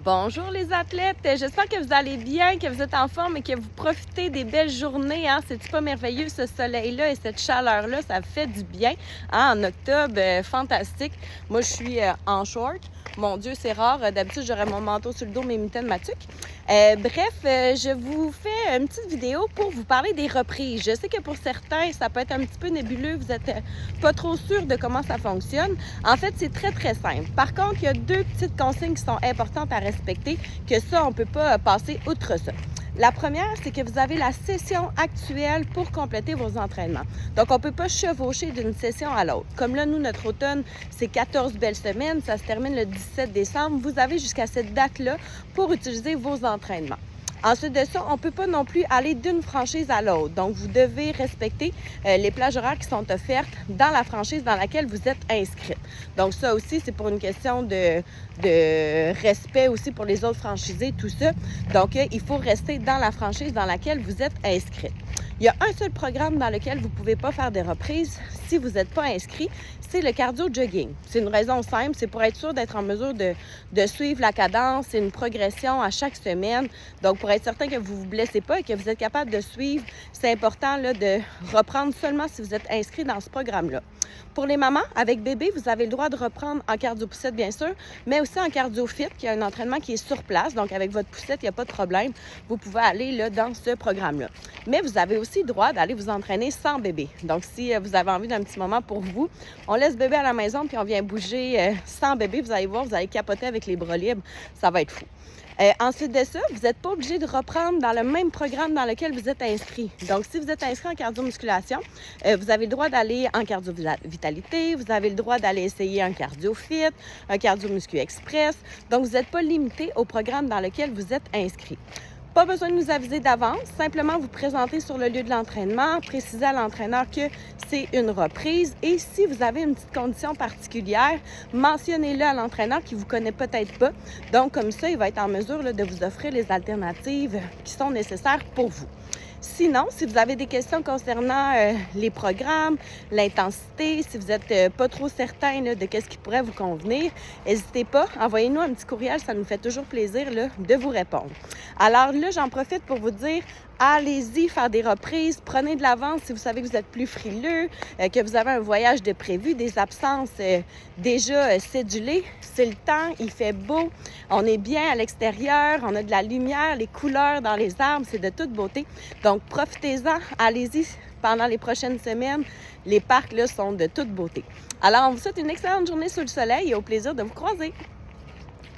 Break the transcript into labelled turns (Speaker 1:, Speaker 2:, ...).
Speaker 1: Bonjour les athlètes, j'espère que vous allez bien, que vous êtes en forme et que vous profitez des belles journées. C'est-tu pas merveilleux ce soleil-là et cette chaleur-là, ça fait du bien. En octobre, fantastique. Moi, je suis en short. Mon Dieu, c'est rare. D'habitude, j'aurais mon manteau sur le dos, mes mitaines, ma tuque. Je vous fais une petite vidéo pour vous parler des reprises. Je sais que pour certains, ça peut être un petit peu nébuleux. Vous n'êtes pas trop sûr de comment ça fonctionne. En fait, c'est très, très simple. Par contre, il y a deux petites consignes qui sont importantes à respecter, que ça, on ne peut pas passer outre ça. La première, c'est que vous avez la session actuelle pour compléter vos entraînements. Donc, on ne peut pas chevaucher d'une session à l'autre. Comme là, nous, notre automne, c'est 14 belles semaines. Ça se termine le 17 décembre. Vous avez jusqu'à cette date-là pour utiliser vos entraînements. Ensuite de ça, on ne peut pas non plus aller d'une franchise à l'autre. Donc, vous devez respecter les plages horaires qui sont offertes dans la franchise dans laquelle vous êtes inscrite. Donc, ça aussi, c'est pour une question de respect aussi pour les autres franchisés, tout ça. Donc, il faut rester dans la franchise dans laquelle vous êtes inscrite. Il y a un seul programme dans lequel vous ne pouvez pas faire des reprises si vous n'êtes pas inscrit, c'est le cardio-jogging. C'est une raison simple, c'est pour être sûr d'être en mesure de suivre la cadence. C'est une progression à chaque semaine. Donc, pour être certain que vous ne vous blessez pas et que vous êtes capable de suivre, c'est important là, de reprendre seulement si vous êtes inscrit dans ce programme-là. Pour les mamans, avec bébé, vous avez le droit de reprendre en cardio-poussette, bien sûr, mais aussi en cardio-fit, qui est un entraînement qui est sur place. Donc, avec votre poussette, il n'y a pas de problème. Vous pouvez aller là, dans ce programme-là. Mais vous avez aussi le droit d'aller vous entraîner sans bébé. Donc, si vous avez envie d'un petit moment pour vous, on laisse bébé à la maison puis on vient bouger sans bébé. Vous allez voir, vous allez capoter avec les bras libres. Ça va être fou. Ensuite de ça, vous n'êtes pas obligé de reprendre dans le même programme dans lequel vous êtes inscrit. Donc, si vous êtes inscrit en cardio-musculation, vous avez le droit d'aller en cardio-vitalité, vous avez le droit d'aller essayer un cardio-fit, un cardio-muscu express. Donc, vous n'êtes pas limité au programme dans lequel vous êtes inscrit. Pas besoin de nous aviser d'avance, simplement vous présenter sur le lieu de l'entraînement, préciser à l'entraîneur que c'est une reprise et si vous avez une petite condition particulière, mentionnez-le à l'entraîneur qui ne vous connaît peut-être pas. Donc, comme ça, il va être en mesure là, de vous offrir les alternatives qui sont nécessaires pour vous. Sinon, si vous avez des questions concernant les programmes, l'intensité, si vous n'êtes pas trop certain là, de ce qui pourrait vous convenir, n'hésitez pas, envoyez-nous un petit courriel, ça nous fait toujours plaisir là, de vous répondre. Alors là, j'en profite pour vous dire, allez-y faire des reprises, prenez de l'avance si vous savez que vous êtes plus frileux, que vous avez un voyage de prévu, des absences déjà cédulées. C'est le temps, il fait beau, on est bien à l'extérieur, on a de la lumière, les couleurs dans les arbres, c'est de toute beauté. Donc, profitez-en, allez-y pendant les prochaines semaines. Les parcs là, sont de toute beauté. Alors, on vous souhaite une excellente journée sous le soleil et au plaisir de vous croiser.